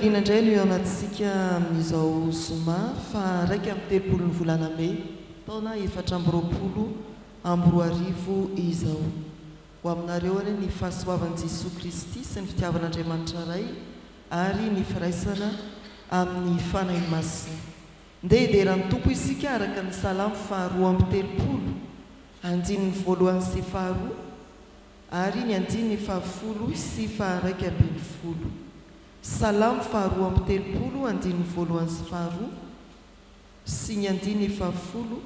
fifaliana indray no eo anatsika amin'izao zoma fa raika amin'ny telopolo ny volana May taona 2024 izao. Ho aminareo any ny fahasoavan'i Jesosy Kristy sy ny fitiavan'Andriamanitra ray ary ny firaisana amin'ny fanahy masina. Ndeha hideran'ny tompo isika araka ny salamo faharoa amby telopolo andininy voalohany sy faharoa ary ny andininy fahafolo sy faharaika ambin'ny folo. Salamo faharoa amby telopolo andininy voalohany sy faharoa sy ny andininy fahafolo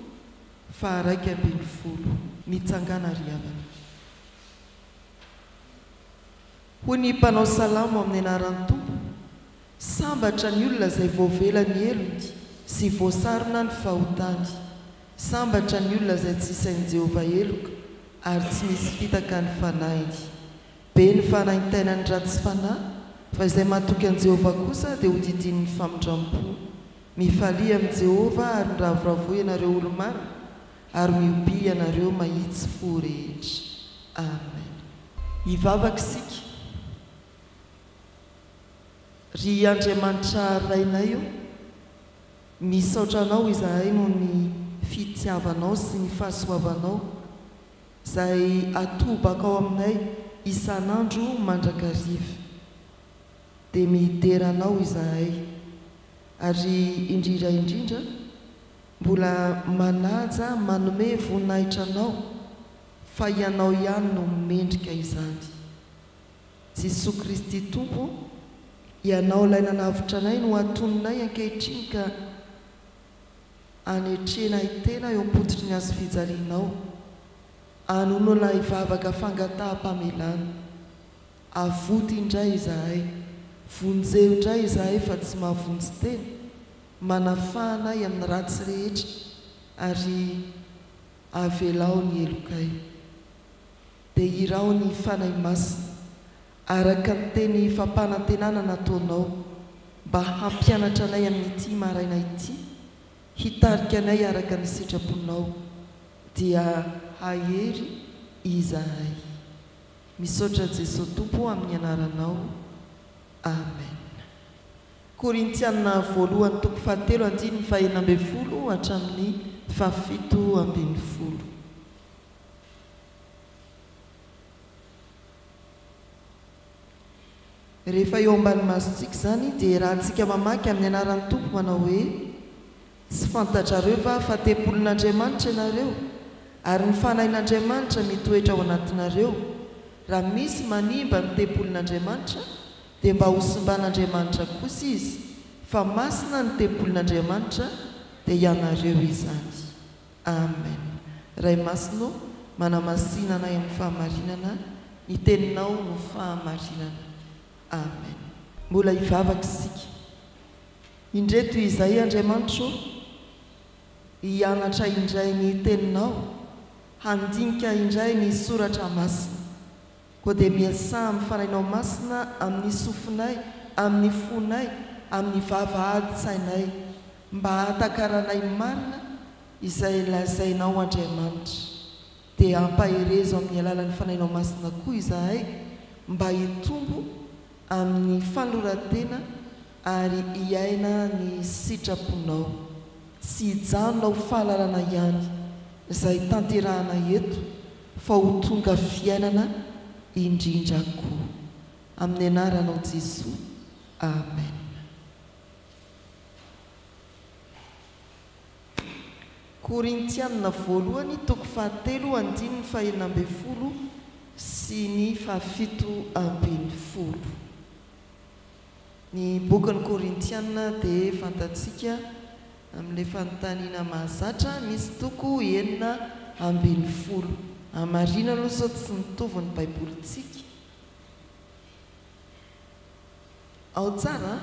faharaika ambin'ny folo. Mitsangana ry havana. Ho ny mpanao salamo amin'ny anaran'ny tompo, sambatra ny olona izay voavela ny elony sy voasarona ny fahotany. Sambatra ny olona izay tsy isain'i Jehovah eloka ary tsy misy fitaka ny fanahiny. Be ny fanahintaina ny ratsy fanahy, fa izay matoky an'i Jehovah kosa dia hodidin'ny famindrampo. Mifalia amin'i Jehovah ary miravoravoa ianareo olo-marina ary miopi ianareo mahitsy fo rehetra. Amen. Hivavaka isika. Ry Andriamanitra rainay io, misaotra anao izahay noho ny fitiavanao sy ny fahasoavanao izay atobaka ao aminay isan'andro mandrakariva. Dia mideranao izahay ary indrindra indrindra mbola manaja manome voninahitra anao fa ianao ihany no mendrika izany. Jesosy Kristy Tompo, ianao ilay nanavitra anay no atononay ankehitriny ka anetrenay tena eo am-pototry ny azo fijalianao. Anonona hivavaka fangataham-pamelana. Avoty indray izahay, vonjeo indray izahay fa tsy mahavonjy tena, manafahanay amin'ny ratsy rehetra ary avelao ny elokay. Dia irao ny fanahy masina araka ny teny fampanantenana nataonao mba hampianatra anay amin'ity maraina ity, hitarika anay araka ny sitraponao dia hahery izahay. Misaotra Jesosy Tompo amin'ny anaranao. Amen. Korintiana voalohany toko fahatelo andininy fahaenina ambin'ny folo hatramin'ny fahafito ambin'ny folo. Rehefa eo ambany masontsika izany dia rahantsika mamaky amin'ny anaran'ny tompo manao hoe: tsy fantatrareo fa tempolin'Andriamanitra ianareo ary ny fanahin'Andriamanitra mitoetra ao anatinareo. Raha misy manimba ny tempolin'Andriamanitra dia mba hosimban'Andriamanitra kosa izy, fa masina ny tempolin'Andriamanitra dia ianareo izany. Amen. Ray masino manamasina anay amin'ny fahamarinana, ny teninao no fahamarinana. Amen. Mbola hivavaka isika. Indreto izay Andriamanitra, hianatra indray ny teninao, handinika indray ny soratra masina. Koa dia miasa amin'ny fanahinao masina amin'ny sofinay, amin'ny fonay, amin'ny vavahady-tsainay, mba hatakaranay marina izay lazainao Andriamanitra. Dia ampaherezo amin'ny alalan'ny fanahinao masina koa izahay mba hitombo amin'ny fanoratena ary hiaina ny sitraponao. Tsy hijanona ho fahalalana ihany izay tanterahana eto, fa ho tonga fiainana indrindra koa. Amin'ny anaranao Jesosy. Amen. Korintiana voalohany toko fahatelo andininy fahaenina ambin'ny folo sy ny fahafito ambin'ny folo. Ny bokin'ny Korintiana dia fantatsika amin'ilay fanontaniana mahazatra misy toko 9:40. Amarina aloha sao tsy mitovy ny baibolintsika. Ao tsara?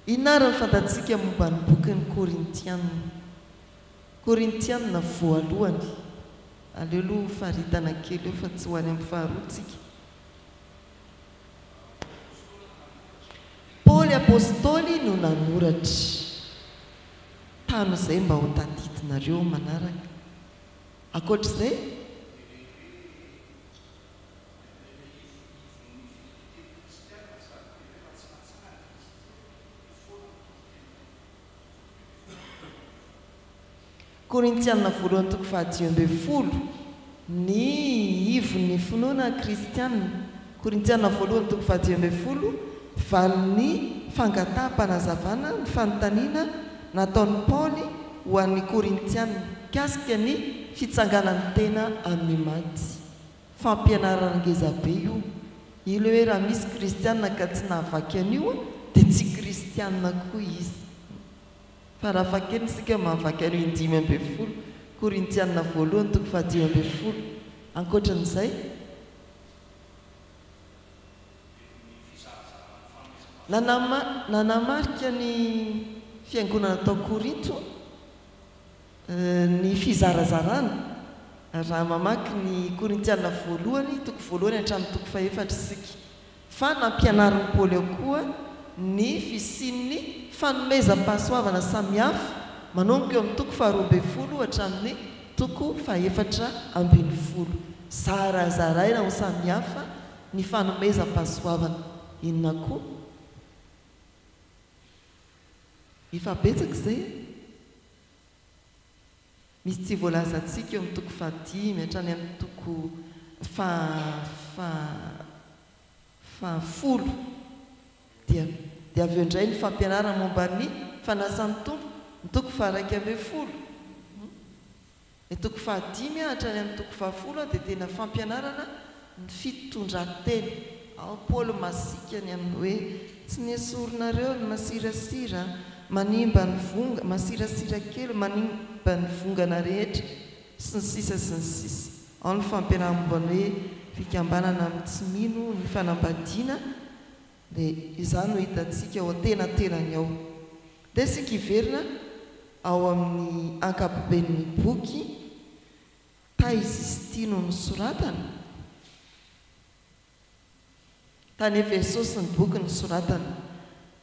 Inona ny fantatsika momba ny bokin'ny Korintiana? Korintiana voalohany. Aleo aloha faritana kely eo fa tsy ho any amin'ny faharoatsika. Paoly apôstôly no nanoratra. Tano izay mba ho tadidinareo manaraka. Ankoatr'izay, Korintianina voalohany toko fahadimy folo ny ivon'ny finoana kristianina. Korintianina voalohany toko fahadimy folo valiny fangataham-panazavana ny fanontaniana nataon'ny Paoly ho an'ny korintianina kasika ny fitsanganan'ny tena amin'ny maty. Fampianarana ngeza be io. Ilo hoe raha misy kristianina ka tsy nahavaky an'io dia tsy kristianina koa izy. Fa raha fakeny isika mahavaky an'io 5 Korintianina voalohany toko fahadimy folo. Ankoatran'izay nanamarika ny fiangonana tao Korinto ny fizarazarana. Raha mamaky ny Korintianina voalohany toko voalohany hatramin'ny toko fahaefatra isika, fa nampianarin'ny Paoly ao koa ny fisian'ny fanomezam-pahasoavana samihafa manomboka eo amin'ny toko faharoa folo hatramin'ny toko fahaefatra ambin'ny folo. Zarazaraina ho samihafa ny fanomezam-pahasoavana. Inona koa? Efa betsaka izay. Misy tsy voalazantsika eo amin'ny toko fahadimy hatrany amin'ny toko fahafolo dia avy eo indray ny fampianarana momba ny fanasan'ny tompo ny toko faha-raika ambin'ny folo. Ny toko fahadimy hatrany amin'ny toko fahafolo dia tena fampianarana ny fitondran-teny. Ao Paoly masika ny amin'ny hoe tsy niesoronareo ny masirasira manimba ny vonga, masirasira kely manimba ny vongana rehetra sy ny sisa sy ny sisa. Ao ny fampianarana momba ny hoe fikambanana amin'ny tsy mino ny fanambadiana, dia izany no hitantsika ao tena-tenany ao. Dia isika hiverina ao amin'ny ankapoben'ny boky Taizistino ny soratana. Tany Efeso sy ny boky ny soratana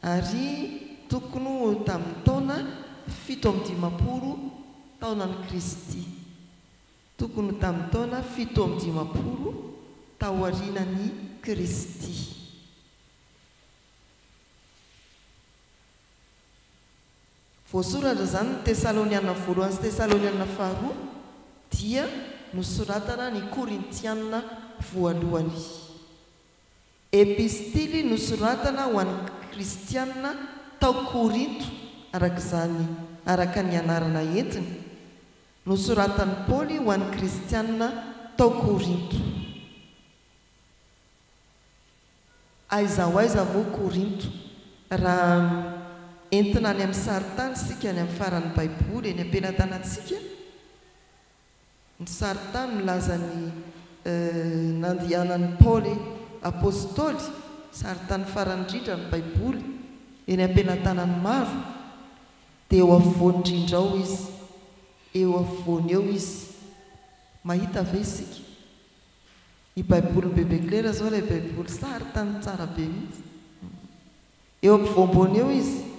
ary tokony tamin'ny taona 750 taonan'i Kristy. Tokony tamin'ny taona 750 taorianan'i Kristy. Voasoratra zany ny Tesaloniana voalohany sy Tesaloniana faharoa dia nosoratana ny Korintianina voalohany. Epistily nosoratana ho an'ny kristianina tao Korinto araka ny anarana entiny. Nosoratan'ny Paoly ho an'ny kristianina tao Korinto. Aiza ho aiza moa Korinto? Raha entina any amin'ny saritany sika any amin'ny faran'ny Baiboly eny am-pelantanantsika, ny saritany milaza ny nandianan'ny Paoly apôstôly, saritany farany indrindra ny Baiboly eny am-pelantanany maro, dia eo afovoany indrindra ao izy, eo afovoany eo izy. Mahita ve isika? I Baiboly bebe klera zao ilay Baiboly saritany tsara be mihitsy. Eo ampovoambony eo izy.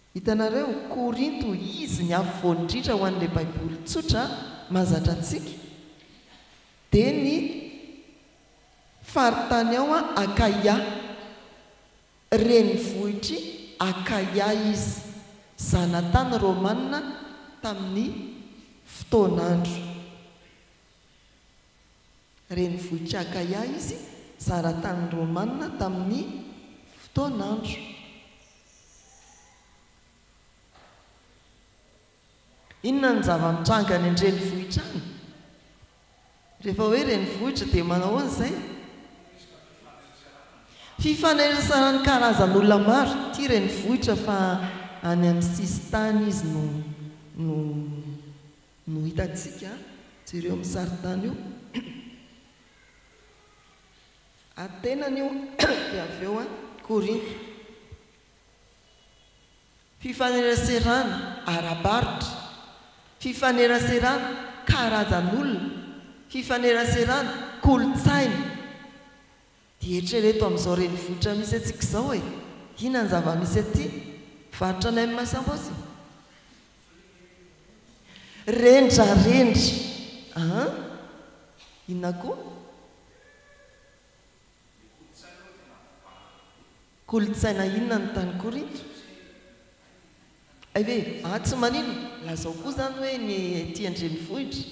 Hitanareo Korinto izy ny afovoany indrindra ho an'ilay Baiboly tsotra mahazatra antsika. Dia ny faritany ao Akaia, renivohitry Akaia izy, zanatany Romanina tamin'ny fotoan'andro. Renivohitry Akaia izy, zanatany Romanina tamin'ny fotoan'andro. Inona ny zava-mitranga ny renivohitra any? Rehefa hoe renivohitra dia manao an'izay fifanerasana ny karazan'olona maro. Ty renivohitra fa any amin'ny sisitany izy no hitantsika jereo amin'ny saritany io. Atenany io dia avy eo Korinto. Fifaneraserana arabaritra, fifaneraserana karazan'olona, fifaneraserana kolotsaina. Dia eritrereto amin'izao renivohitra misy atsika izao e. Inona ny zava-misy aty? Varotra any amin'ny Masamboasy. Rendrarendra. Inona koa? Kolotsaina inona ny tany Korinto? ve tsy manino lazao koa zany hoe ny tiandrenivohitra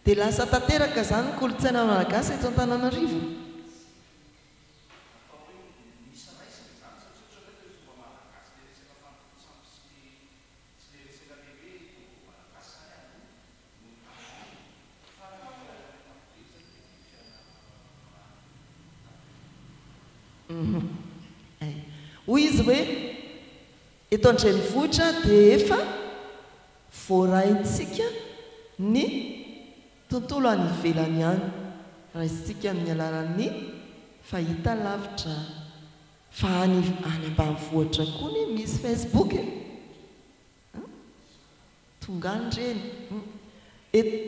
dia lasa tanteraka zany kolotsaina malagasy eto Antananarivo. Hoy izy hoe eto an-drenivohitra dia efa voaraintsika ny tontolo any ivelany any, raisitsika amin'ny alalan'ny fahita lavitra. Fa any ambanivohitra koa misy Facebook tonga any reny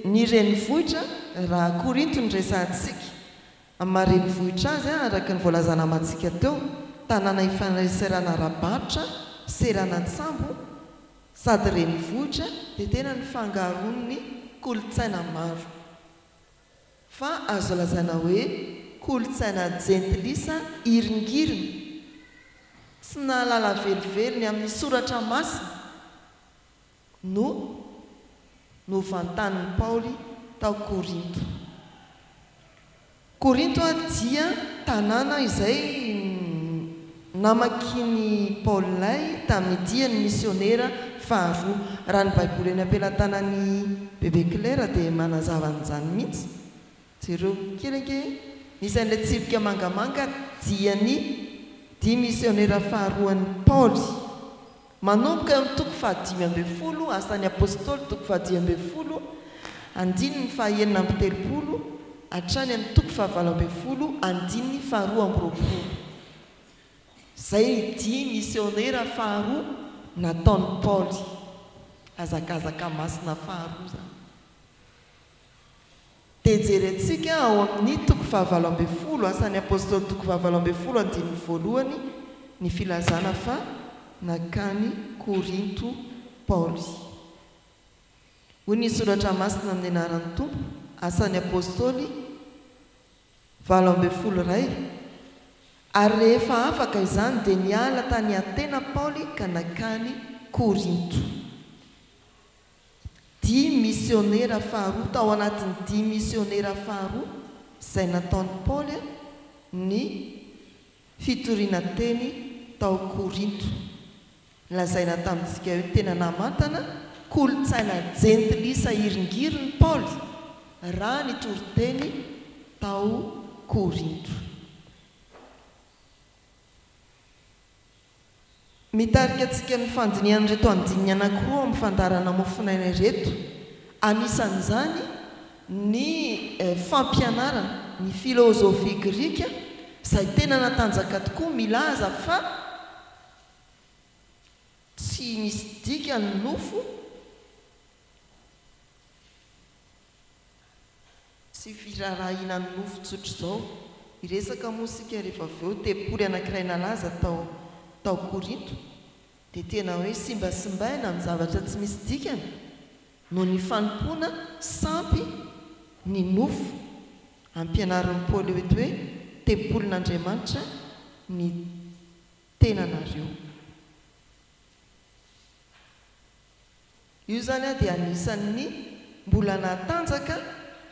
ny renivohitra raha Korinto ny resantsika amin'ny renivohitra azy araka ny voalazana mantsika teo tanàna ifandraisana ara-barotra seranatsambo sady renivohitra dia tena ny fangaron'ny kolotsaina maro. Fa azo lazaina hoe kolotsaina jentilisa iringirina tsy nahalala velively amin'ny soratra masina no vantanin'ny Paoly tao Korinto. Korinto dia tanàna izay namakiny Paolilay tamin'ny diany misionera faharoa. Raha ny baiboly eny am-pelantanan'ny bebe Claire dia manazava an'izany mihitsy. Jereo keleke nisy an'ilay tsipika mangamanga dia misionera faharoan'ny Paoly. Manomboka amin'ny toko 510 asan'ny apôstôly toko 510 andininy fahaenina amby 30 hatrany amin'ny toko 7 andininy faharoa amby 20. Zay dia misionera faharoa nataon'ny Paoly. Azakazaka masina faharoa zany. Dia jerentsika ao amin'ny toko 7 asan'ny apôstôly toko 7 andininy 1 ny filazana fa nakany Korinto Paoly. Hoy ny soratra masina amin'ny anaran'ny Tompo asan'ny apôstôly 7 ary rehefa afaka izany dia niala tany Atena Paoly ka nakany Korinto. 10 misionera faharoa tao anatin'ny 10 misionera faharoa izay nataon'ny Paoly ny fitoriana teny tao Korinto. Lazaina tamintsika hoe tena namantana kolotsaina jentilisa iringiriny Paoly raha ny toriteny tao Korinto. Mitarika antsika ny fandiniana reto andininy anankiroa amin'ny fandarana mofinaina reto. Anisan'izany ny fampianarana ny filôzofia grika izay tena natanjaka tokoa milaza fa tsy misy dika ny nofo sy firarahina ny nofo tsotro izao. Iresaka moa sika rehefa avy eo tempoly anankiray nalaza tao Korinto dia tena hoe simbasimbaina amin'ny zavatra tsy misy dikany no ny fanompoana sampy ny nofo ampianarin'ny Paoly hoe tempolin'Andriamanitra ny tenanareo. Io zany dia anisan'ny mbola natanjaka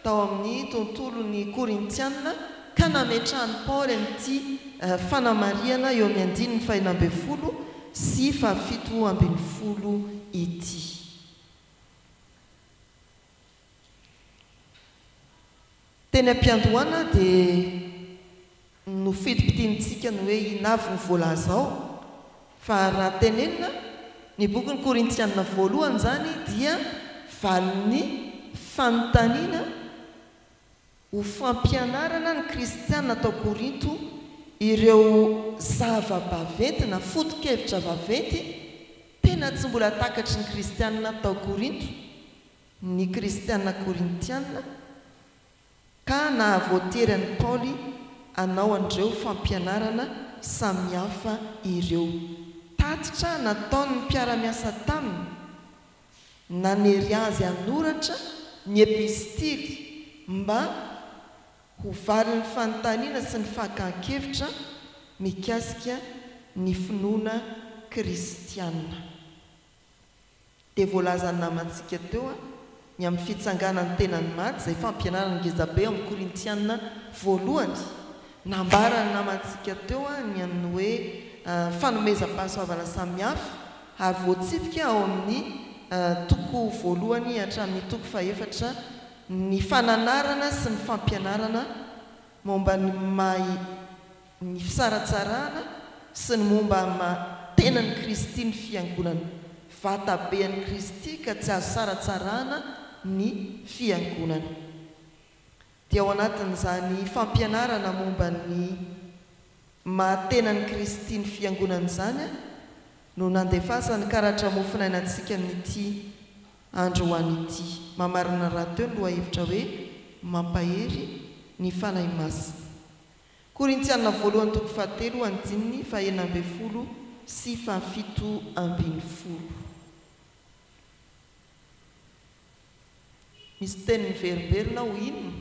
tao amin'ny tontolon'ny Korintiana ka nametrahan'ny Paoly amin'ity fanamariana eo amin'ny andininy 5 sy 7 ity. Teny am-piandohana dia no fitipitiantsika ny hoe inavy ny voalazao fa raha tenenina ny boky ny Korintiana 1 zany dia valiny fanontaniana ho fampianarana ny kristiana tao Korinto ireo zava-baventy na foto-kevitra vaventy tena tsy mbola takatry ny kristiana tao Korinto, ny kristiana korintiana, ka nahavoatery an'i Paoly hanao an'ireo fampianarana samihafa ireo. Tatitra nataony mpiara-miasa taminy nanery azy hanoratra ny epistily mba ho valin'ny fanontaniana sy ny fakan-kevitra mikasika ny finoana kristianina. Dia voalazany namantsika teo ny amin'ny fitsanganany tenany maty izay fampianarana ngezabe amin'ny Korintianina voalohany. Nambarany namantsika teo ny amin'ny hoe fanomezam-pahasoavana samihafa ary voatsipika ao amin'ny toko voalohany hatramin'ny toko faefatra ny fananarana sy ny fampianarana momba ny fisaratsarana sy ny momba tenany Kristy ny fiangonana, vatabean'ny Kristy ka tsy azo saratsarana ny fiangonana. Dia ao anatin'izany fampianarana momba ny mahatenany Kristy ny fiangonana izany no nandefasany karatra mofinainantsika n'ity andro ho an'ity. Mamarina raha teo ny lohahevitra hoe mampahery ny fanahy masina. Korintianina voalohany toko 7 fahenina-mbinifolo sy fahafito ambinifolo. Misy teny miverimberina ho inona?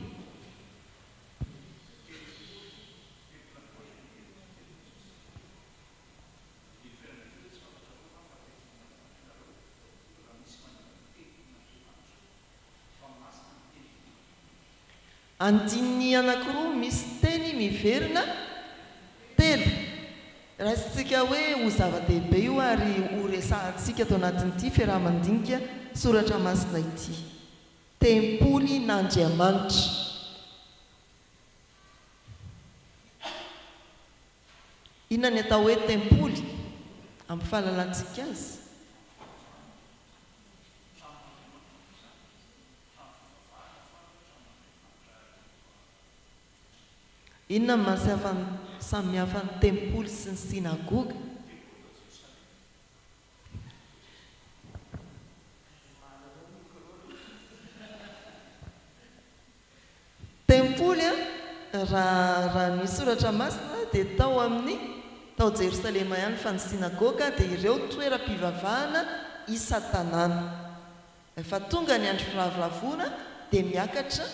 Andininy anankiroa misy teny miverina telo. Raha tsika hoe ho zava-dehibe io ary ho resahantsika tao anatin'ity fiarahamandinika soratra masina ity. Tempoly n'Andriamanitra. Inona ny atao hoe tempoly amin'ny fahalalantsika azy? Inona ny mahasamihafa ny tempoly sy ny sinagoga? Tempoly raha ny soratra masina dia tao Jerosalema ihany, fa ny sinagoga dia ireo toeram-pivavahana isan-tanàna. Fa tonga ny andro firavoravoana dia miakatra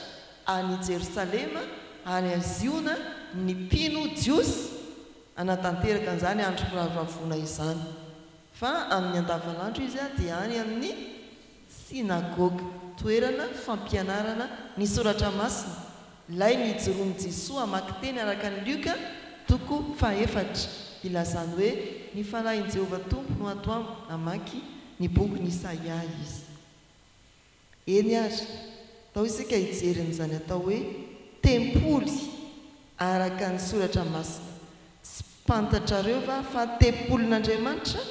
any Jerosalema any aziona ny mpino jiosy anatanteraka an'izany andro firavoravoana izany. Fa amin'ny andavanandro izy dia any amin'ny sinagoga, toerana fampianarana ny soratra masina. Ilay nijoroany Jesoa hamaky teny araka ny Luka toko 4 ilazany hoe ny fanahin'i Jehovah Tompo no ato amiko, hamaky ny boky ny Isaia izy. Eny ary tao isika hijerin'izany atao hoe tempoly araka ny soratra masina. Tsy fantatrareo fa tempolin'Andriamanitra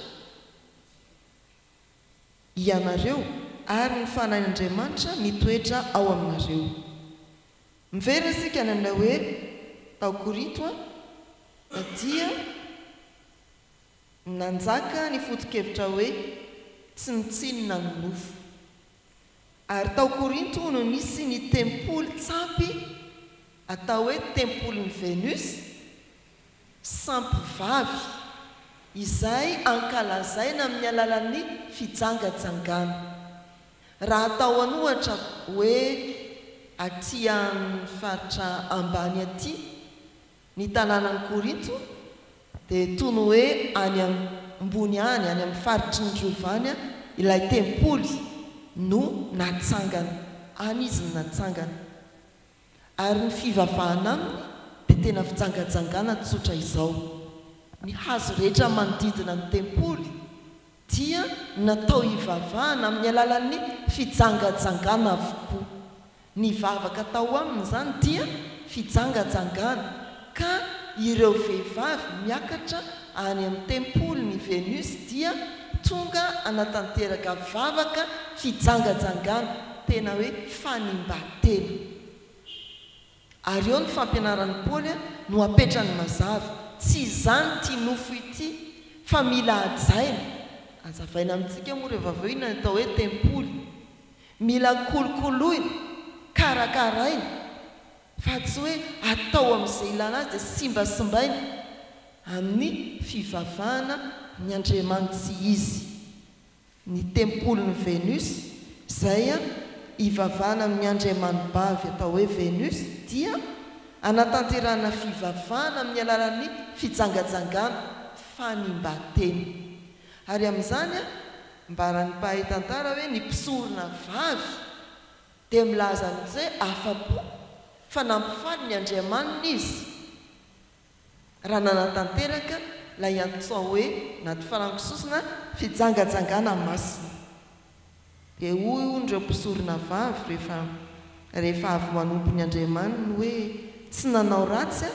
ianareo ary ny fanahin'Andriamanitra mitoetra ao aminareo. Miverina isika nanao hoe tao Korinto dia nanjaka ny foto-kevitra hoe tsy mitsinina ny nofo. Ary tao Korinto no misy ny tempoly tsampy atao hoe tempolin'ny Venus sampivavy izay ankalazaina amin'ny alalan'ny fijangajangana. Raha atao any ohatra hoe aty amin'ny faritra ambany aty ny tanànan'ny Korinto dia toy ny hoe any ambony any amin'ny faritry ny Jovany ilay tempoly no natsangana, any izy no natsangana. Ary ny fivavahana aminy dia tena fijangajangana tsotra izao. Ny hazo rehetra manodidina ny tempoly dia natao hivavahana amin'ny alalan'ny fijangajangana avokoa. Ny vavaka tao aminy izany dia fijangajangana, ka ireo vehivavy miakatra any amin'ny tempoly ny Venus dia tonga anatanteraka vavaka fijangajangana, tena hoe fanimbatena. Ary eo ny fampianaran'ny Paoly no apetrany mazava, tsy izany tia nofo ity fa mila hajaina. Azavaina amintsika moa rehefa avy eo inona atao hoe tempoly. Mila kolokoloina, karakaraina, fa tsy hoe atao amin'izay ilana azy dia simbasimbaina amin'ny fivavahana ny Andriamanitra izy. Ny tempolin'ny Venus izay hivavahana amin'ny Andriamanibavy atao hoe Venus dia anatanterana fivavahana amin'ny alalan'ny fijangajangana fanimbateny. Ary amin'izany a mbarany mpahay tantara hoe ny mpisorona vavy dia milaza an'izay afa-po fa nampifaly ny Andriamanina izy raha nanatanteraka ilay antsoa hoe naty farankososina fijangajangana masina. Dia hoy ireo mpisorona vavy rehefa avy manompo ny Andriamanina hoe tsy nanao ratsy a,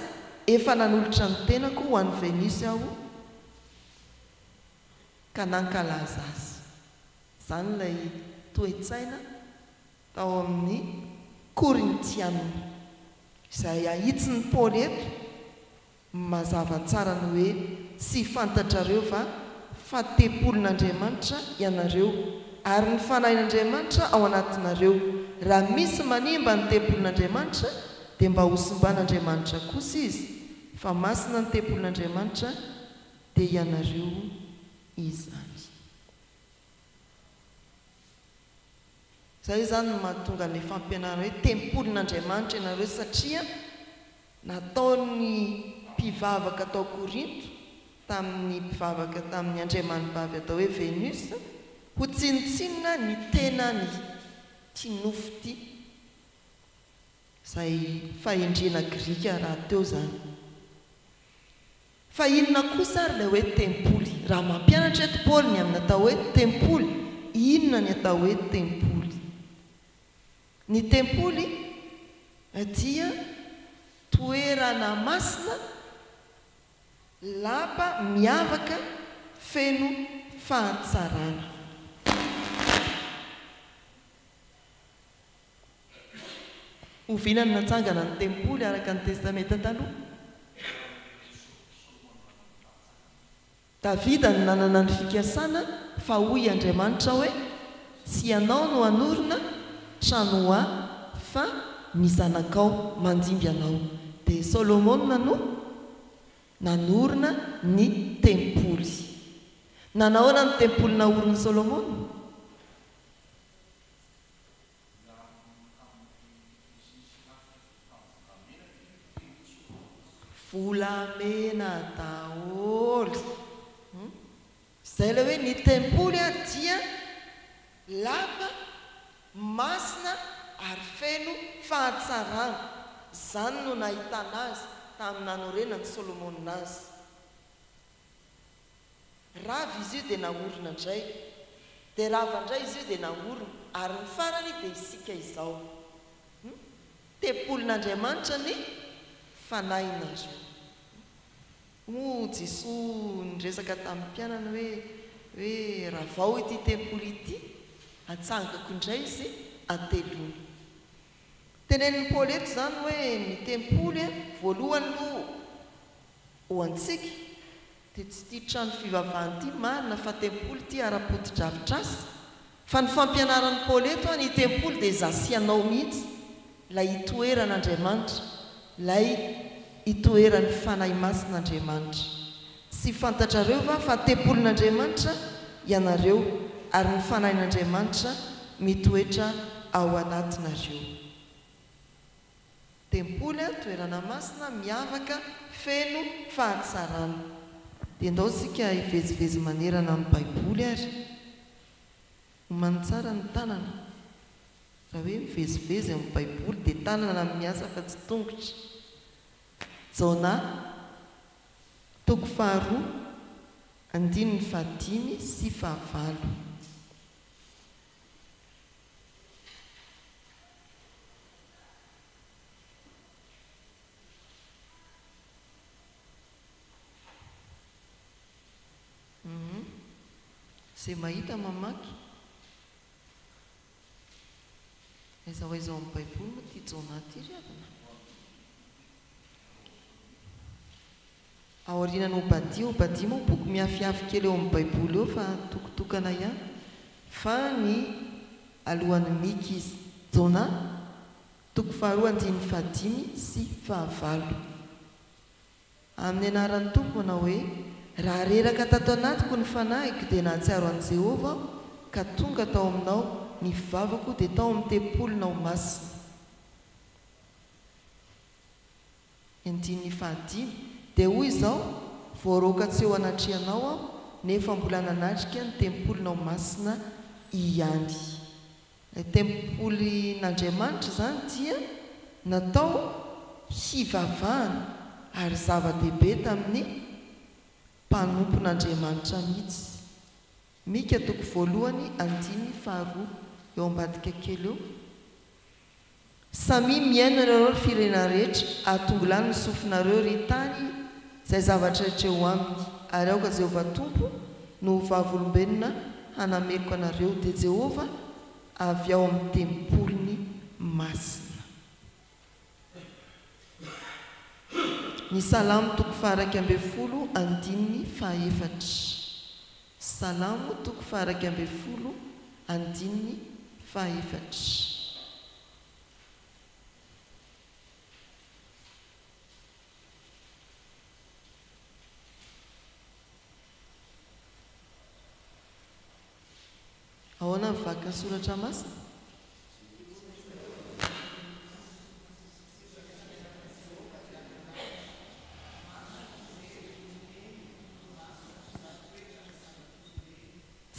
efa nanolotra ny tenako ho an'ny Venisy aho ka nankalaza azy. Izany ilay toe-tsaina tao amin'ny Korintianina izay ahitsiny Paoly eto mazava tsara ny hoe tsy fantatrareo fa tempolon'Andriamanitra ianareo ary ny fanahin'Andriamanitra ao anatinareo. Raha misy manimba ny tempolon'Andriamanitra dia mba hosimban'Andriamanitra kosa izy, fa masina ny tempolon'Andriamanitra dia ianareo izany. Izay zany no mahatonga ny fampianarana hoe tempolon'Andriamanitra ianareo, satria nataony mpivavaka tao Korinto tamin'ny mpivavaka tamin'ny andriamanivavy atao hoe Venus ho tsinitsinina ny tenany ty nofo ty, izay fahendrena Grika raha teo zany. Fa inona kosa ary ilay hoe tempoly? Raha mampianatra eto Paoly ny amin'ny atao hoe tempoly, inona ny atao hoe tempoly? Ny tempoly dia toerana masina lapa miavaka feno fahatsarana. Ovinany natsangana ny tempoly araka ny testamenta taloha. Davida ny nanana ny fikasana fa hoy Andriamanitra hoe tsy ianao no hanorina trano ahy fa ny zanakao mandimby anao. Dia Solomona no nanorina ny tempoly. Nanahoana ny tempoly naoriny Solomona? Volamena daholo. Izay ilay hoe ny tempoly dia lapa masina ary feno fahatsarana. Izany no nahitana azy tamin'ny nanorenany Solomona azy. Rava izy io dia naorina indray, dia rava indray izy io dia naorina, ary ny farany dia isika izao. Tempolin'Andriamanitra ny fanahinareo. Jesoa nyresaka tamin'ny mpianana hoe raha vao ity tempoly ity atsangako indray izy atelona. Tenenin'ny Paoly eto zany hoe ny tempoly voalohany no ho antsika dia tsy tia trano fivavahana ity marina fa tempoly ity ara-poti-dravitrasy, fa ny fampianaran'ny Paoly eto ny tempoly dia zasianao mihitsy ilay itoeran'Andriamanitra, ilay itoeran'ny fanahy masin'Andriamanitra. Tsy fantatrareo fa tempolin'Andriamanitra ianareo ary ny fanahin'Andriamanitra mitoetra ao anatinareo. Tempoly toerana masina miavaka feno fahatsarana. Dia ndao sika hivezivezy manerana amin'ny Baiboly ary homany tsara ny tanana. Raha hoe mivezivezy amin'ny Baiboly dia tanana miasa fa tsy tongotra. Jona 2:5 sy 9. Izay mahita mamaky aiza hoaiza amin'ny Baiboly moa ty Jona ty ry avana. Aorianany Obadia moa boky miafiafy kely eo amin'ny Baiboly eo fa tokotokana ihany, fa ny alohan'ny mika izy. Jona 2:5 sy 9. Amin'ny anaran'ny Tompo manao hoe raha reraka tato anatiko ny fanahiko dia nahatsiaro an'i Jehovah ka tonga tao aminao ny fivavako dia tao amin'ny tempolinao masina. Andiny fahadimy dia hoy izao voaroaka tsy eo anatrianao aho nefa mbola nanatrika ny tempolinao masina ihany. Ny tempolin'Andriamanitra zany dia natao hivavahana ary zava-dehibe tamin'ny mpanompon'Andriamanitra mihitsy. Mika toko voalohany andiny faharoa eo ambadika kely eo. Samy miaina ireo firenena rehetra atongolany ny sofinareo ry tany izay zavatra rehetra eo aminy ary aoka Jehovah Tompo no vavolombelona hanameko anareo dia Jehovah avy ao amin'ny tempoliny masina. Ny Salamo toko faha 120 andiny faha-efatra. Salamo toko faha 120 andiny faha-efatra. Ahoana mivaky ny soratra masina?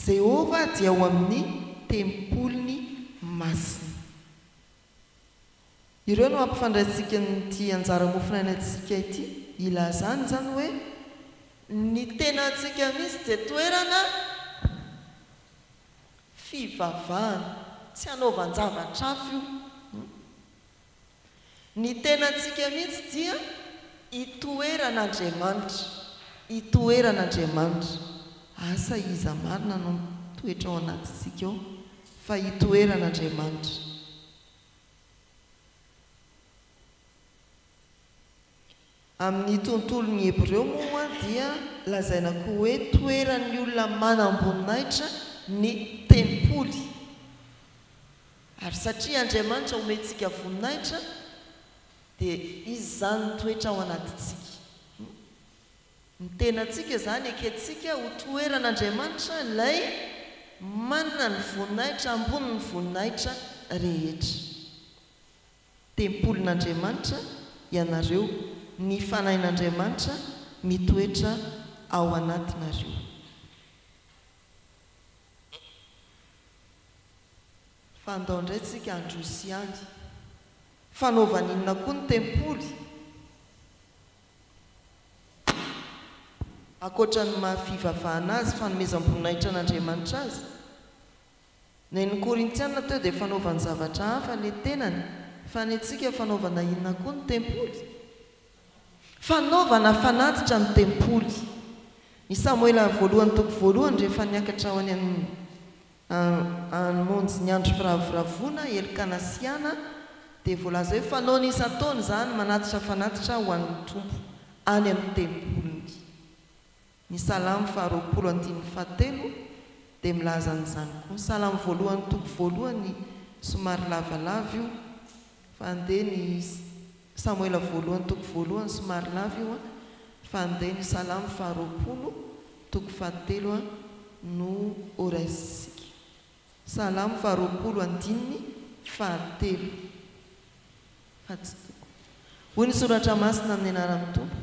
Jehovah dia ao amin'ny tempoliny masina. Ireo no ampifandraitsika nyty anjara mofinainantsika ity. Ilazany zany hoe ny tenantsika misy dia toerana fivavahana, tsy hanaovan-javatra hafa io. Ny tenantsika mihitsy dia itoeran'Andriamanitra, itoeran'Andriamanitra. Asa iza marina no toetra ao anatintsika ao fa itoeran'Andriamanitra. Amin'ny tontolon'ny Hebreo moa dia lazaina koa hoe toeran'ny olona manam-boninahitra ny tempoly. Ary satria Andriamanitra omentsika voninahitra dia izy zany toetra ao anatintsika. Ny tenantsika zany akentsika ho toeran'Andriamanitra ilay manana ny voninahitra ambony ny voninahitra rehetra. Tempolin'Andriamanitra ianareo, ny fanahin'Andriamanitra mitoetra ao anatinareo. Fandao indray tsika androsy any. Fanaovan'inona koa ny tempoly? Akoatra ny mahafivavahana azy, fanomezam-boninahitra an'Andriamanitra azy. Ny Korintiana teo dia fanaovany zavatra hafa ilay tenany, fa ny antsika fanaovana inona koa ny tempoly? Fanaovana fanatitra ny tempoly. Ny Samoela voalohany toko voalohany rehefa niakatra ao any amonjy ny andro firavoravoana Elikana sy Ana dia voalaza hoe fanaony isan-taona zany manatitra fanatitra ho an'ny Tompo any amin'ny tempoly. Ny Salamo faha-20 andiny faha-3 dia milaza an'izany koa. Ny Salamo voalohany toko voalohany somary lavalava io, fa andeha ny Samoela voalohany toko voalohany somary lava io, fa andeha ny Salamo faha-20 toko faha-3 no oraisika. Salamo faha-20 andiny faha-3. Hoy ny soratra masina amin'ny anaran'ny Tompo: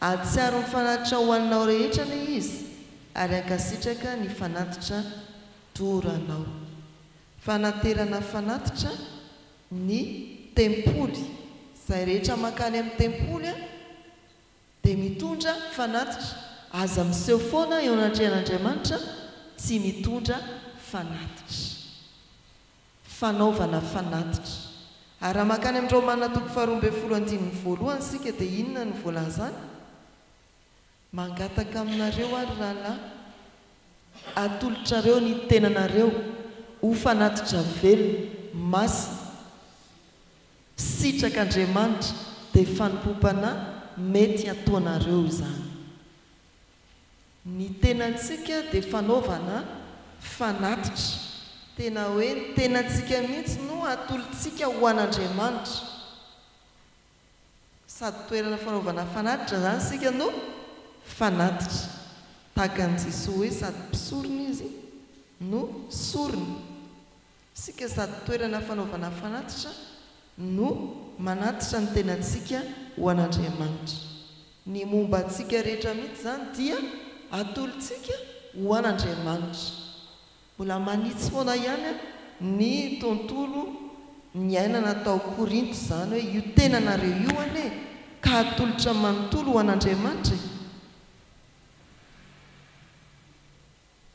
atsiaro ny fanatitra ho aninao rehetra ilay izy, ary ankasitraka ny fanatitra doranao. Fanaterana fanatitra ny tempoly. Izay rehetra makany amin'ny tempoly dia mitondra fanatitra. Aza miseho foana eo anatrehan'Andriamanitra, tsy mitondra fanatitra. Fanaovana fanatitra. Ary raha makany amin'ny Romana toko faha 12 andiny voalohany sika dia inona ny voalazany? Mangataka aminareo ary rahalahy, atolotrareo ny tenanareo ho fanatitra velona, masina, sitrak'Andriamanitra dia fanompom-panahy mety ataonareo izany. Ny tenantsika dia fanaovana fanatitra. Tena hoe ny tenantsika mihitsy no atolontsika ho an'Andriamanitra. Sady toerana fanaovana fanatitra zany sika no fanatitra. Tahaka an'i Jesosy hoe sady mpisorona izy no sorona. Sika sady toerana fanaovana fanatitra no manatitra ny tenantsika ho an'Andriamanitra. Ny momba antsika rehetra mihitsy zany dia atolontsika ho an'Andriamanitra. Mbola manitsy foana ihany ny tontolo ny ainana tao Korinto zany hoe io tenanareo io ane ka atolotra manontolo ho an'Andriamanitra.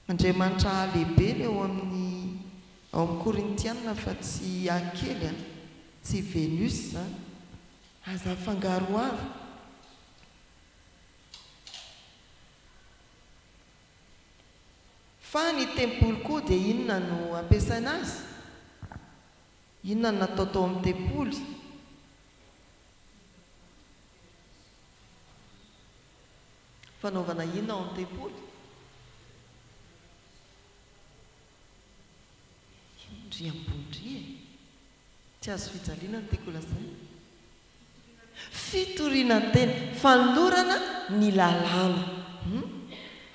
Andriamanitra lehibe ny ao amin'ny Korintiana fa tsy Akely, tsy Venus zany, aza fangaro avy. Fa ny tempoly koa dia inona no ampiasaina azy? Inona no natao tao amin'ny tempoly? Fanaovana inona ao amin'ny tempoly? Indriambondry tsy azo fijaliana ny teko lazay. Fitoriana tena, fanolorana ny lalàna.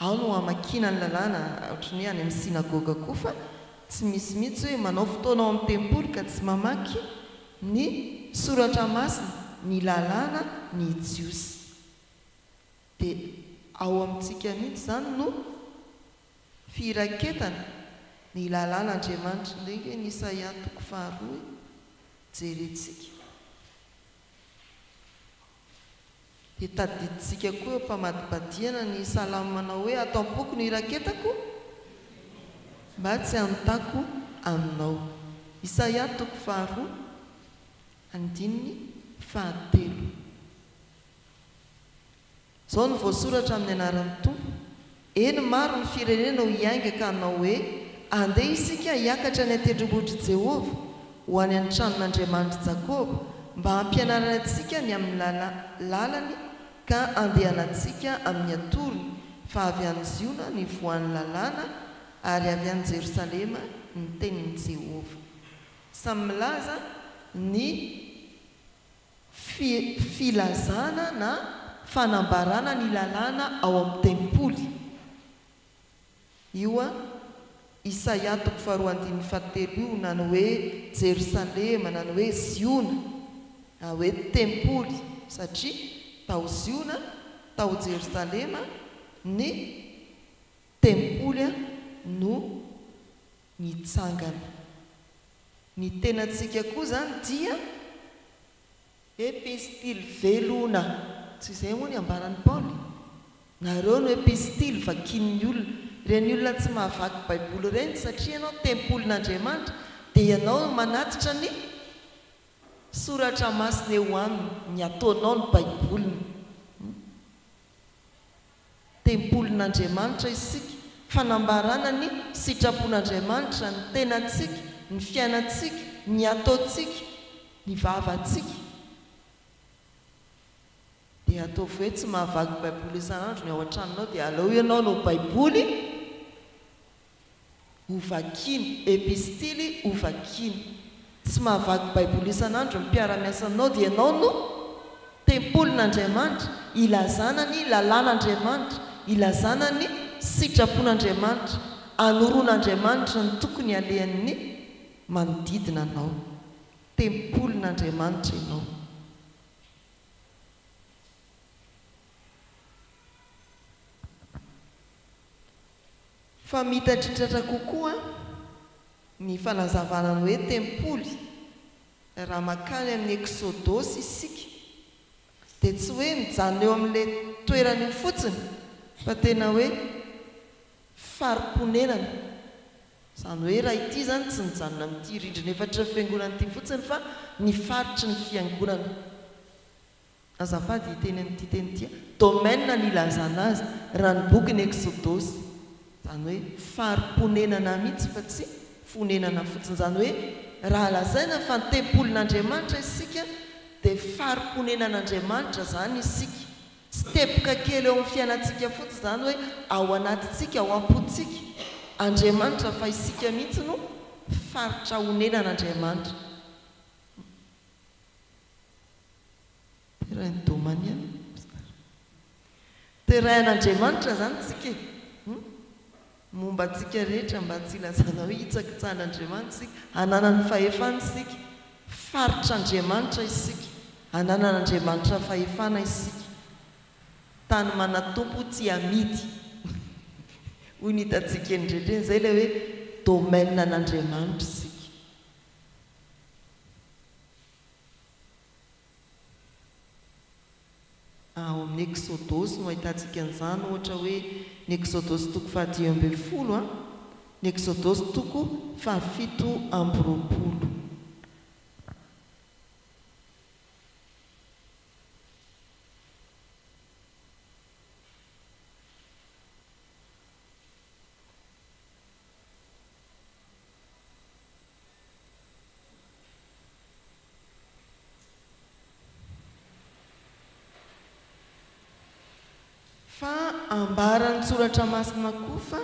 Ao no amakina ny lalàna ohatran'ny any amin'ny sinagoga koa, fa tsy misy mihitsy hoe manao fotoana ao amin'ny tempoly ka tsy mamaky ny soratra masina, ny lalàna, ny jiosy. Dia ao amintsika mihitsy zany no firaketana ny lalàn'Andriamanitra. Ndreka ny Isaia 2 jerentsika. Dia tadiditsika koa mpamadibadiana ny salamo manao hoe atao am-poko ny iraketako mba tsy hanontako aminao. Isaia 2:9. Zao no voasoratra amin'ny anaran'ny Tompo. Eny maro ny firenena ho iainga ka hanao hoe andeha isika hiakatra ny atendrombohitry Jehovah ho any an-tranon'Andriamanitra Jakoba mba hampianarana antsika ny amin'ny lalany ka andehanantsika amin'ny atorony, fa avy any Ziona ny voan'ny lalàna ary avy any Jerosalema ny tenin'ny Jehovah. Samy milaza ny filazana na fanambarana ny lalàna ao amin'ny tempoly. Io Isaia 2:7 io na ny hoe Jerosalema na ny hoe Ziona, na hoe tempoly, satria tao Ziona, tao Jerosalema ny tempoly no nitsangana. Ny tenantsika koa zany dia epistily velona. Tsy izay moa ny ambaran'ny Paoly. Nareo no epistily vakin'ny olona. Ireny olona tsy mahavaky baiboly ireny satria ianao tempolin'Andriamanitra dia ianao manatitra ny soratra masina eo aminy, ny ataonao ny baiboliny. Tempolin'Andriamanitra isika, fanambarana ny sitrapon'Andriamanitra, ny tenantsika, ny fiainantsika, ny ataontsika, ny vavantsika. Dia ataovy hoe tsy mahavaky baiboly isan'andro ny ao an-tranonao dia aleo ianao no baiboly ho vakiny, epistily ho vakiny. Tsy mahavaky baiboly isan'andro ny mpiara-miasanao dia ianao no tempolin'Andriamanitra, ilazana ny lalàn'Andriamanitra, ilazana ny sitrapon'Andriamanitra, anoron'Andriamanitra ny tokony alehan'ny manodidina anao. Tempolin'Andriamanitra ianao. Fa mitatritratra kokoa ny fanazavana ny hoe tempoly raha makany amin'ny Exodosy isika dia tsy hoe mijanona eo amin'ilay toerana io fotsiny, fa tena hoe farimponenana. Izany hoe raha ity zany tsy mijanona amin'ity rindrina efatra fiangonana ity fotsiny fa ny faritry ny fiangonana. Azafady iteny amin'ity teny ity, domaine ny ilazana azy raha ny boky Exodosy. Izany hoe farimponenana mihitsy fa tsy fonenana fotsiny. Izany hoe raha lazaina fa ny tempolin'Andriamanitra isika dia farimponenan'Andriamanitra zany isika. Tsy tepoka kely eo amin'ny fiainantsika fotsiny, izany hoe ao anatintsika, ao am-pontsika Andriamanitra, fa isika mihitsy no faritra honenan'Andriamanitra. Terahin-domania terahin'Andriamanitra zany tsika momba antsika rehetra mba tsy ilazana hoe hitsakitsahan'Andriamanitra isika, hanana ny fahefana isika, faritr'Andriamanitra isika. ananan'Andriamanitra fahefana isika tany manatompo tsy amidy hoy ny hitantsika indrindreny zay ilay hoe domaine an'Andriamanitra isika. ao amin'ny Exodosy no ahitantsika an'izany ohatra hoe ny Exodosy toko 10 ny Exodosy toko 7 fa ambarany soratra masina koa fa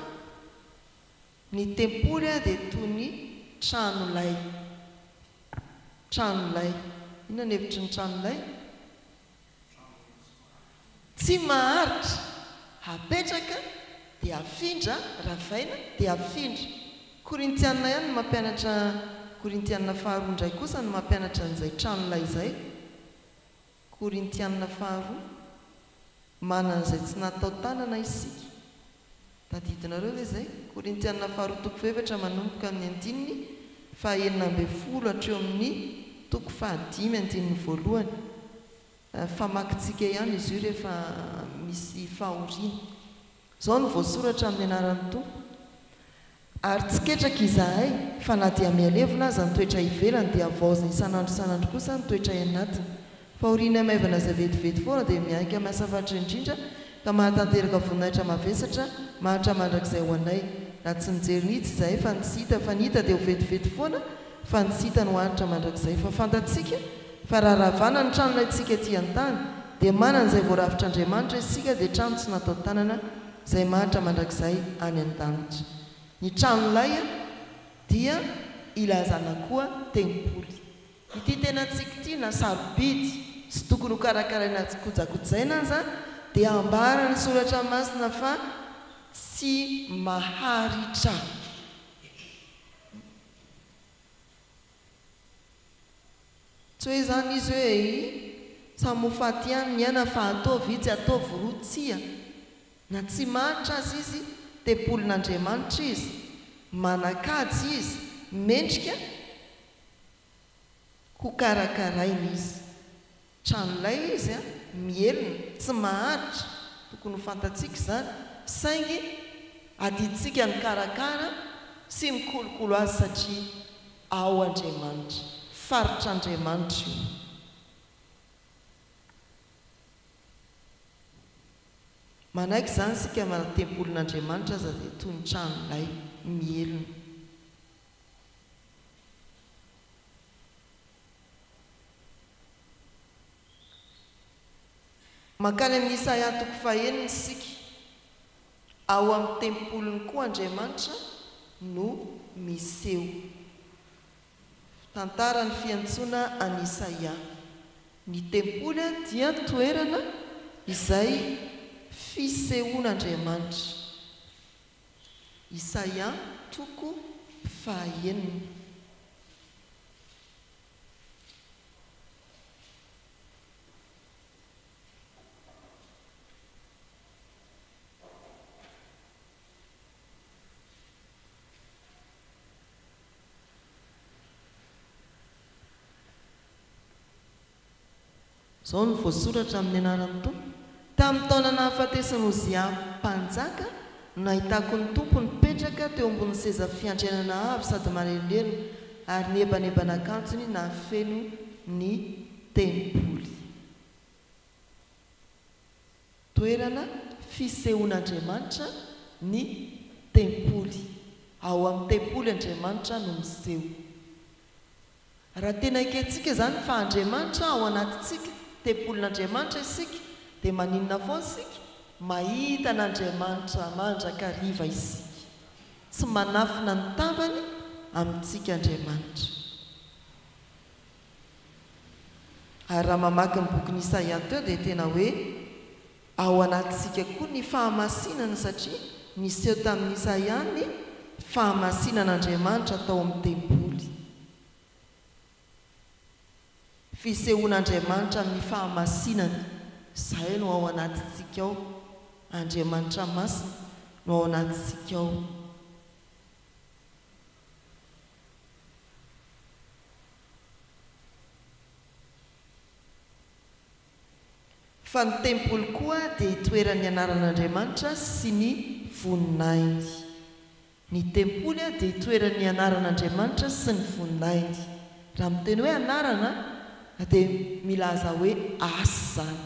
ny tempoly dia toy ny tranolay. Inona ny hevitry ny tranolay? Tsy maharitra, apetraka dia afindra, ravaina dia afindra. Korintiana ihany no mampianatra, Korintiana faharoa indray kosa no mampianatra an'izay tranolay izay. Korintiana faharoa manan'izay tsy natao tanana isika. Tadidinareo ve zay? Korintiana faharoa toko 4 manomboka amin'ny 9 hatreo amin'ny toko 5 famakitsika ihany izy io rehefa misy fahoriana. Zao no voasoratra amin'ny anaran'ny Tompo. Ary tsy ketraka izahay fa na dia mialevina aza ny toetra ivelany dia avaozina isanandro kosa ny toetra anatiny. Fahoriana maivana izay vetivety foana dia miaika miasafatra indrindra ka mahatanteraka voninahitra mavesatra mahatra mandrakizay ho anay. Raha tsy nijery nitsy izahay fa nisita, fa nita dia ho vetivety foana fa nisita no hanitra mandrakizay. Fa fantatsika fa raha ravana ny tranonayntsika ety an-tany dia manana izay voaravitr'Andriamanitra isika dia trano tsy natao tanana izay mahatra mandrakizay any an-danitra. Ny tranolay dia ilazana koa tempoly. Ity tenantsika ity na sarobidy sy tokony ho karakaraina kojakojaina zany dia ambara ny soratra masina fa tsy maharitra. Tsy hoe zany izy hoe samofaty ihany ny ana fa ataovy itsy ataovy rotsia na tsy maharitra azy izy tempolin'Andriamanitra izy, manakajy izy, mendrika ho karakaraina izy. Tranolay izy mielina, tsy maharitra, tokony ho fantatsika zany, saingy adiditsika ny karakara sy mikolokolo azy satria ao Andriamanitra, faritr'Andriamanitra io. Manaiky zany sika mana tempolin'Andriamanitra aza dia toy ny tranolay mielina. Makany amin'ny Isaia toko 9 sika, ao amin'ny tempoliny koa Andriamanitra no miseho. Tantara ny fiantsoana any Isaia. Ny tempoly dia toerana izay fisehoan'Andriamanitra. Isaia toko 9. Zao no voasoratra amin'ny anaran'ny Tompo. Tamin'ny taona nahafatesany Ozia mpanjaka, nahitako ny Tompo nipetraka teo ambony seza fiandrianana avy sady manelinelina, ary ny eban'akanjony nahafeno ny tempoly. Toerana fisehoan'Andriamanitra ny tempoly. Ao amin'ny tempoly Andriamanitra no miseho. Raha tena iketsika zany fa Andriamanitra ao anatitsika, tempolin'Andriamanitra isika, dia maninona foana isika? Mahita n'Andriamanitra mandrakariva isika, tsy manafina ny tavany amintsika Andriamanitra. Ary raha mamaky ny boky Isaia teo dia tena hoe ao anatitsika koa ny fahamasinana, satria niseho tamin'ny Isaia ny fahamasinan'Andriamanitra tao amin'ny tempoly. fisehoan'Andriamanitra amin'ny fahamasinany izay no ao anatintsika ao. Andriamanitra masina no ao anatintsika ao. Fa ny tempoly koa dia hitoeran'ny anaran'Andriamanitra sy ny voninahiny. Ny tempoly dia hitoeran'ny anaran'Andriamanitra sy ny voninahiny. Raha miteny hoe anarana dia milaza hoe asa zany.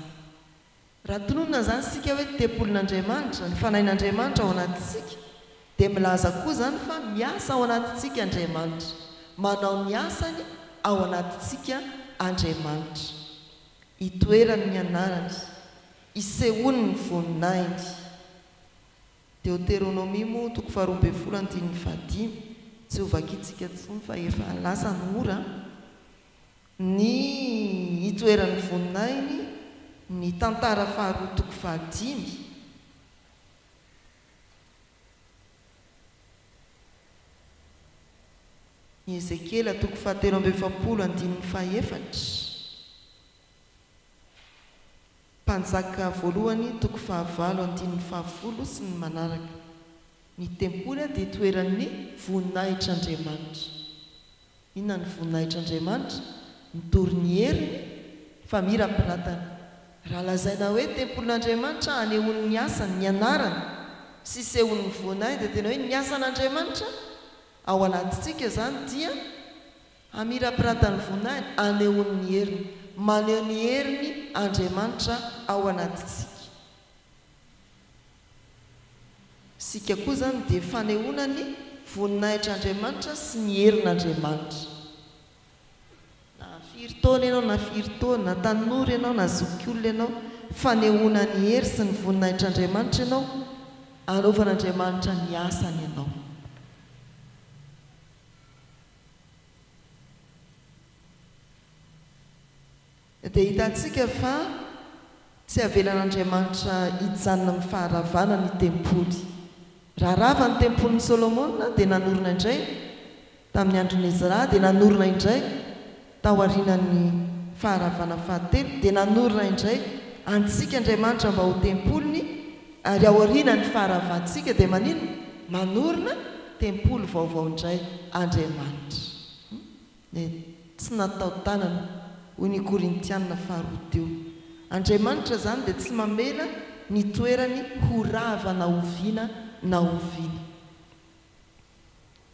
Raha tononona zany sika hoe tempolin'Andriamanitra, ny fanahin'Andriamanitra ao anatintsika, dia milaza koa zany fa miasa ao anatintsika Andriamanitra, manao ny asany ao anatintsika Andriamanitra. Hitoerany ny anarany, isehoany ny voninahiny. Deutéronomie moa 2:25 tsy ho vakitsika tsony fa efa lasa ny ora. Ny hitoeran'ny voninahiny, ny tantara faharoa 5. Ny Ezekela 7:7. Mpanjaka voalohany 9:10 sy ny manaraka. Ny tempoly dia hitoeran'ny voninahitr'Andriamanitra. Inona ny voninahitr'Andriamanitra? Mitory ny heriny fa mirampiratana. Raha lazaina hoe tempolin'Andriamanitra anehoany ny asany, ny anarany sy sehoany ny voninahy, dia tena hoe ny asan'Andriamanitra ao anatintsika zany dia amirampiratany voninahy, anehoany ny heriny, maneho ny heriny Andriamanitra ao anatintsika. Sika koa zany dia fanehoanany voninahitr'Andriamanitra sy ny herin'Andriamanitra. Na firy taona ianao, na firy taona, na tanora ianao, na zokiolona ianao, fanehoana ny hery sy ny voninahitr'Andriamanitra ianao, anaovan'Andriamanitra ny asany ianao. Dia hitantsika fa tsy avelan'Andriamanitra hijanona amin'ny faharavana ny tempoly. Raha rava ny tempolin'ny Solomona dia nanorina indray tamin'ny andron'ny Ezra, dia nanorina indray tao aorian'ny faharavana fahatelo, dia nanorina indray antsika Andriamanitra mba ho tempoliny, ary ao aorian'ny faharavantsika dia manino? Manorina tempoly vaovao indray Andriamanitra. Tsy natao tanana hoy ny Korintianina 4 Andriamanitra zany dia tsy mamela ny toerany ho rava na oviana na oviana.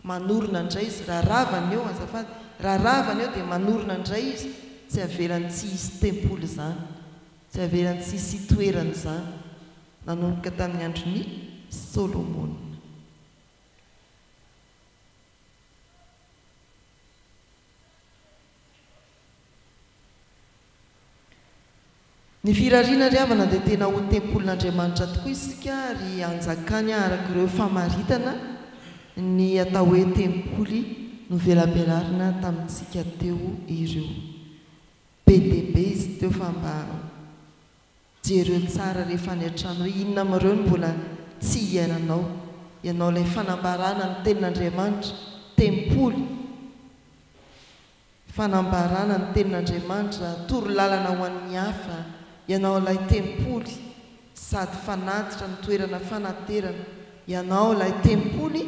Manorina indray izy, raha ravany eo azafady, raha ravany eo dia manorina indray izy, tsy avelany tsy hisy tempoly zany, tsy avelany tsy hisy toerany zany, nanomboka tamin'ny andron'ny Solomona. Ny firariana ry havana dia tena ho tempolin'Andriamanitra tokoa isika, ary anjakany araka ireo famaritana ny atao hoe tempoly no velabelarina tamintsika teo ireo. Be dia be izy teo fa mba jereo tsara rehefa ny an-trano hoe inona amin'ireo no mbola tsy iainanao, ianao ilay fanambarana ny tenin'Andriamanitra, tempoly, fanambarana ny tenin'Andriamanitra, toro lalana ho an'ny hafa, ianao ilay tempoly sady fanatitra ny toerana fanaterana, ianao ilay tempoly,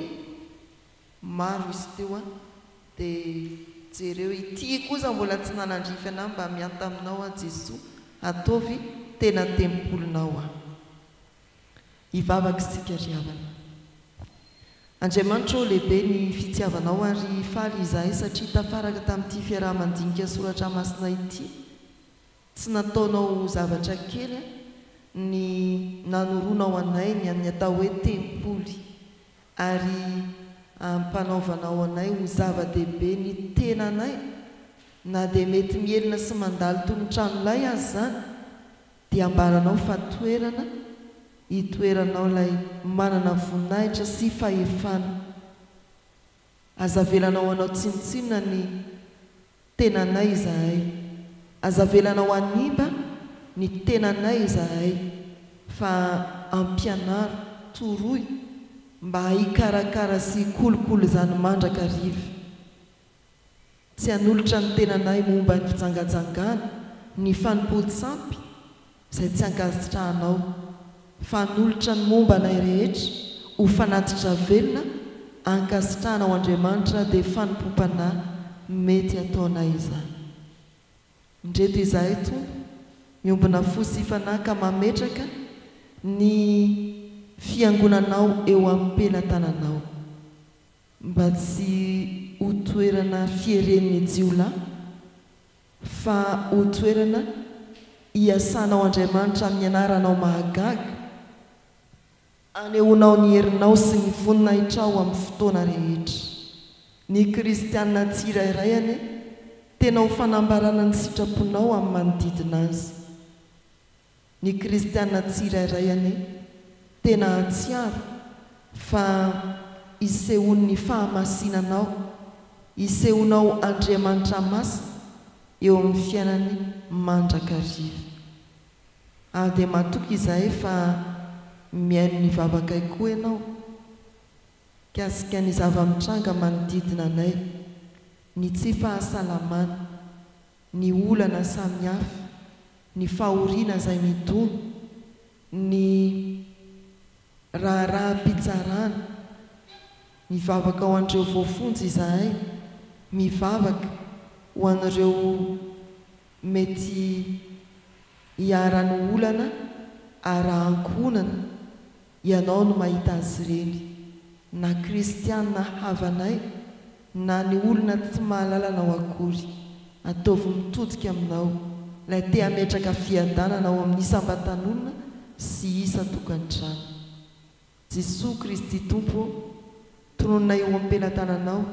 maro izy teo dia jereo ity kosa mbola tsy nanandrify anahy mba mianta aminao Jesoa, ataovy tena tempolinao hivavaka isika ry havana. Andriamanitra o lehibe ny fitiavanao ary faly izahay satria tafaraka tamin'ity fiarahamandinika soratra masina ity. Tsy nataonao zavatra kely ny nanoronao anay ny atao hoe tempoly, ary ampanaovanao anay ho zava-dehibe ny tena anay, na dia mety mielina sy mandalo toy ny tranolay azy zany, dia ambaranao fa toerana hitoeranao ilay manana voninahitra sy fahefana. Azavelanao anao tsinotsinona ny tenanay izahay, azavelanao animba ny tenanay izahay, fa ampianaro toroy mba hikarakara sy kolokolo izany mandraka riva. tsy hanolotra ny tenanay momba ny fitsangajangana ny fanompo-tsampy izay tsy ankasitrahanao fa hanolotra ny momba anay rehetra ho fanatitra velona ankasitrahana ao Andriamanitra dia fanompom-panahy mety ataonay izany. Indreto izahay Tompo miombona fosifanay ka mametraka ny fiangonanao eo amin'ny pelatananao mba tsy ho toerana fieren'ny jiolahy fa ho toerana hiasanao Andriamanitra amin'ny anaranao mahagaga anehoanao ny herinao sy ny voninahitra amin'ny fotoana rehetra. Ny kristianina tsirairayany tena ho fanambarana ny sitraponao amin'ny manodidina azy. Ny kristianina tsirairayany tena hatsiaro fa isehon'ny fahamasinanao, isehonao Andriamanitra masina eo amin'ny fiainany mandrakariva. Ary dia matoky izahay fa mihaino ny vavakay koa ianao, kasika ny zava-mitranga manodidina anay, ny tsy fahasalamana, ny olana samihafa, ny fahoriana izay midono, ny raharaha-pitsarana, mivavaka ho an'ireo voafonjy izahay, mivavaka ho an'ireo mety hiarany olana ara-ankonana. Ianao no mahita azy ireny, na kristianina havanay na ny olona tsy mahalalana akory, ataovy mitodika aminao, ilay te hametraka fiadanana ao amin'ny isambatanolona sy isa tokantrano. Jesosy Kristy Tompo, trononay eo am-pelatananao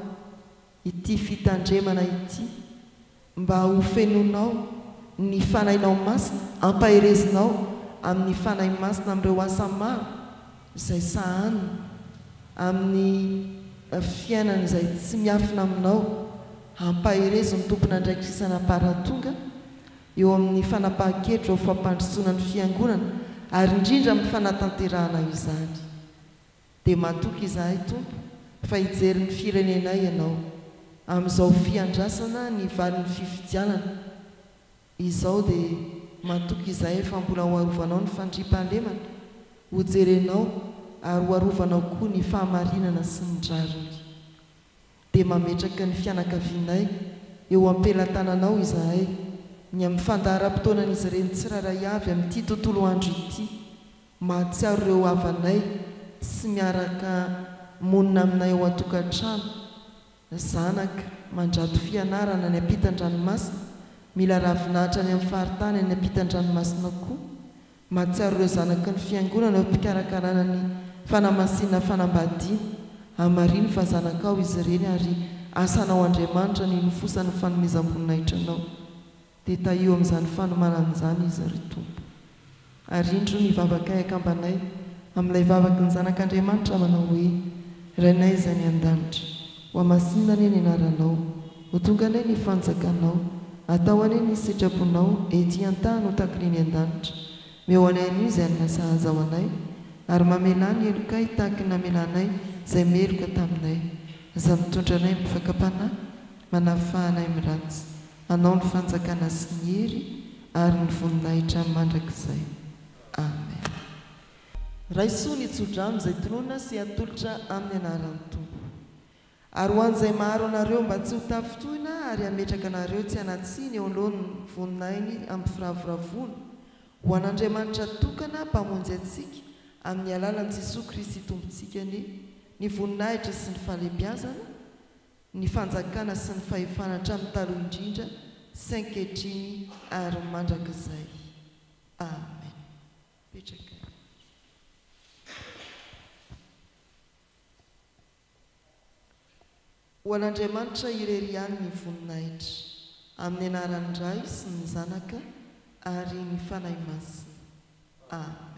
ity fitandremana ity mba ho fenonao ny fanahinao masina, ampaherezinao amin'ny fanahy masina amin'ireo asa maro izay sahanina amin'ny fiainana izay tsy miafina aminao, ampaherezi ny tompona andraikisana paratonga eo amin'ny fanapahan-kevitra ho fampandrosoana ny fiangonana ary indrindra amin'ny fanatanterahana izany. Dia matoky izahay Tompo fa hijery ny firenenay ianao amin'izao fiandrasana ny valin'ny fifidianana izao. Dia matoky izahay fa mbola ho arovanao ny fandriam-pahalemana, ho jerenao ary ho arovanao koa ny fahamarinana sy ny drariny. Dia mametraka ny fianakavianay eo am-pelatananao izahay, ny amin'ny fandaharam-potoanan'izy ireny tsiraray avy amin'ity tontolo andro ity, mahatsiaro ireo havanay tsy miaraka monina aminay ao an-tokantrano, zanaka mandrato fianarana ny ampitan-dranomasina, mila ravinahitra ny amin'ny faritany ny ampitan-dranomasina koa, mahatsiaro ireo zanaka ny fiangonana eo am-pikarakarana ny fanamasinana fanambadiana, hamariny fa zanakao izy ireny ary asanao Andriamanitra ny nofosany fanomezam-boninahitranao. Dia tahio amin'izany fanomanana izany izy ry Tompo. Ary indro ny vavakay akambanay amin'ilay vavaky ny zanak'Andriamanitra manao hoe: Rainay izay ny an-danitra, ho amasinina anie ny anaranao, ho tonga anie ny fanjakanao, atao anie ny sitraponao, ety an-tany ho takiriny an-danitra. Meo anay anio izay nasahaza ao anay, ary mamela ny elokay tahaky ny namelanay izay meloka taminay. Aza mitondra anay mifakapanahy, manafahanay miratsy, anao ny fanjakana sy ny hery ary ny voninahitra mandrakizay. Amen. Raisoa ny tsodrano izay tonona sy atolotra amin'ny anaran'ny Tompo. Ary ho an'izay maharo anareo mba tsy ho tafitohina ary hametraka anareo tsy hanatsiny eo alohany voninahiny amin'ny firavoravona, ho an'Andriamanitra tokana mpamonjy antsika amin'ny alalan'i Jesosy Kristy Tompontsika ny voninahitra sy ny fahalebiazana, ny fanjakana sy ny fahefana hatramin'ny taloha indrindra sy ankehitriny ary mandrakizay. Amen. Petraka. Ho an'Andriamanitra irery ihany ny voninahitra, amin'ny anaran'ny Ray sy ny Zanaka ary ny fanahy masina. Amen.